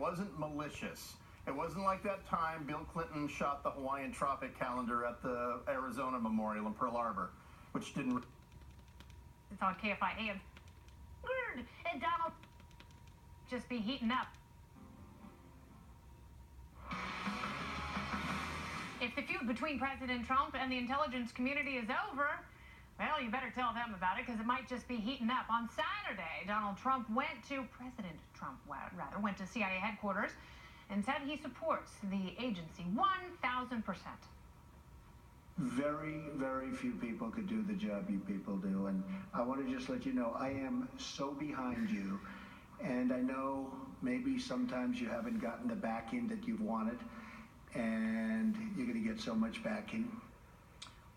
wasn't malicious. It wasn't like that time Bill Clinton shot the Hawaiian Tropic Calendar at the Arizona Memorial in Pearl Harbor, which didn't... It's on KFI AM. And Donald just be heating up. If the feud between President Trump and the intelligence community is over, well, you better tell them about it, because it might just be heating up. On Saturday, President Trump went to CIA headquarters and said he supports the agency 1,000%. Very, very few people could do the job you people do, and I want to just let you know I am so behind you, and I know maybe sometimes you haven't gotten the backing that you've wanted, and you're going to get so much backing.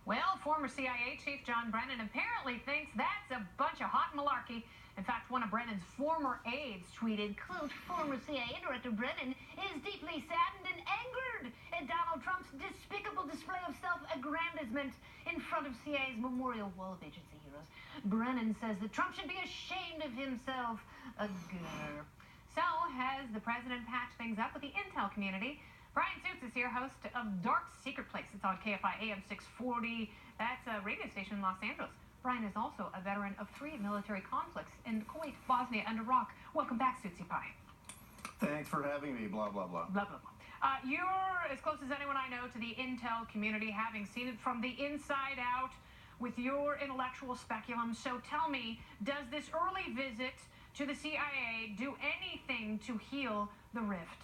Well, former CIA Chief John Brennan apparently thinks that's a bunch of hot malarkey. In fact, one of Brennan's former aides tweeted, quote, "Former CIA Director Brennan is deeply saddened and angered at Donald Trump's despicable display of self-aggrandizement in front of CIA's memorial wall of agency heroes. Brennan says that Trump should be ashamed of himself." So, has the president patched things up with the intel community? Bryan Suits is here, host of Dark Secret Place. It's on KFI AM 640. That's a radio station in Los Angeles. Bryan is also a veteran of 3 military conflicts in Kuwait, Bosnia, and Iraq. Welcome back, Suitsy Pie. Thanks for having me, blah, blah, blah. Blah, blah, blah. You're as close as anyone I know to the intel community, having seen it from the inside out with your intellectual speculum. So tell me, does this early visit to the CIA do anything to heal the rift?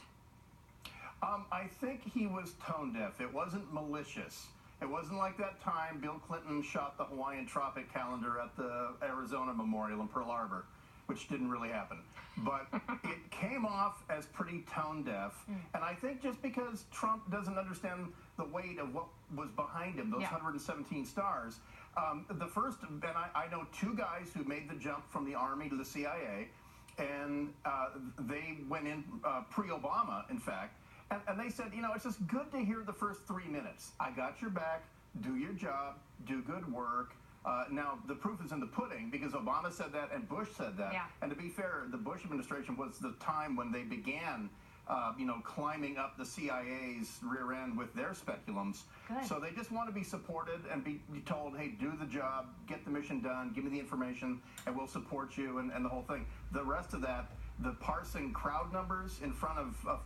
I think he was tone deaf. It wasn't malicious. It wasn't like that time Bill Clinton shot the Hawaiian Tropic Calendar at the Arizona Memorial in Pearl Harbor, which didn't really happen. But it came off as pretty tone deaf. And I think just because Trump doesn't understand the weight of what was behind him, those 117 stars, the first, and I know 2 guys who made the jump from the Army to the CIA, and they went in pre-Obama, in fact, and they said, you know, it's just good to hear the first 3 minutes. I got your back, do your job, do good work. Now, the proof is in the pudding, because Obama said that and Bush said that. And to be fair, the Bush administration was the time when they began, climbing up the CIA's rear end with their speculums. So they just want to be supported and be told, hey, do the job, get the mission done, give me the information, and we'll support you, and the whole thing. The rest of that, the Parsing crowd numbers in front of a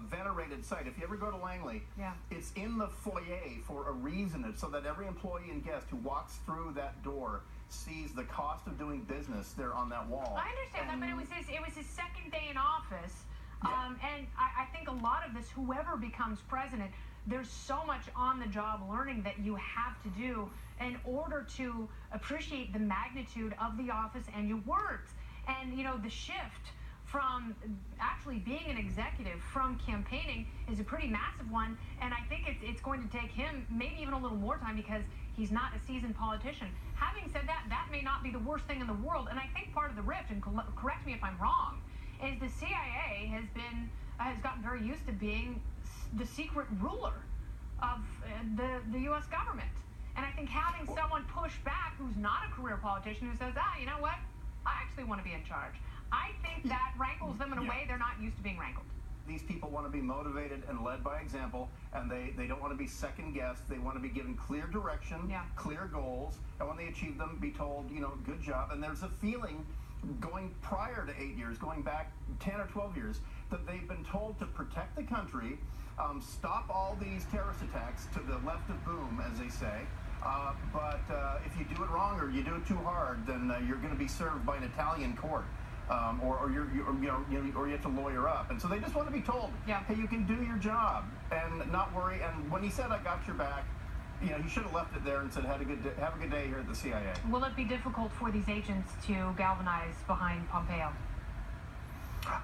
venerated site. If you ever go to Langley, it's in the foyer for a reason. It's so that every employee and guest who walks through that door sees the cost of doing business there on that wall. I understand that, but it was his second day in office. And I think a lot of this, whoever becomes president, there's so much on-the-job learning that you have to do in order to appreciate the magnitude of the office and your words. And, the shift from actually being an executive from campaigning is a pretty massive one, and I think it's going to take him maybe even a little more time, because he's not a seasoned politician. Having said that, that may not be the worst thing in the world, and I think part of the rift, and correct me if I'm wrong, is the CIA has gotten very used to being the secret ruler of the U.S. government. And I think having someone push back who's not a career politician, who says, you know what, I actually want to be in charge, I think that rankles them in a way they're not used to being rankled. These people want to be motivated and led by example, and they don't want to be second-guessed. They want to be given clear direction, clear goals, and when they achieve them, be told, good job. And there's a feeling going prior to 8 years, going back 10 or 12 years, that they've been told to protect the country, stop all these terrorist attacks to the left of boom, as they say. But if you do it wrong or you do it too hard, then you're going to be served by an Italian court. Or you have to lawyer up, and so they just want to be told, hey, you can do your job and not worry. And when he said, "I got your back," he should have left it there and said, "Have a good day here at the CIA." Will it be difficult for these agents to galvanize behind Pompeo?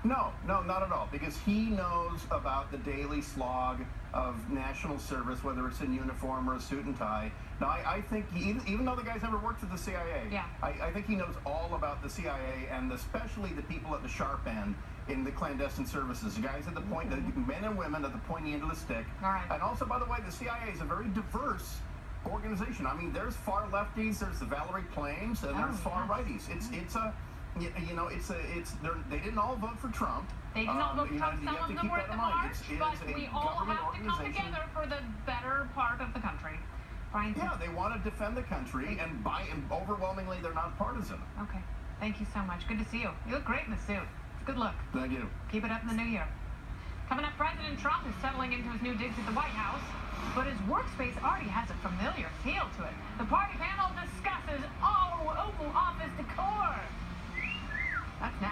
No, not at all, because he knows about the daily slog of national service, whether it's in uniform or a suit and tie. Now, I think, even though the guy's never worked at the CIA, I think he knows all about the CIA, and especially the people at the sharp end in the clandestine services, the guys at the point, the men and women at the pointy end of the stick. And also, by the way, the CIA is a very diverse organization. I mean, there's far lefties, there's the Valerie Plains, and there's far righties. It's a You know, they didn't all vote for Trump. They didn't all vote for Trump. Some of them were at the march, but we all have to come together for the better part of the country. Bryan Suits. Yeah, they want to defend the country, and overwhelmingly, they're not partisan. Okay. Thank you so much. Good to see you. You look great in the suit. Good look. Thank you. Keep it up in the new year. Coming up, President Trump is settling into his new digs at the White House, but his workspace already has a familiar feel to it. The party panel discusses all Oval Office decor. That's next.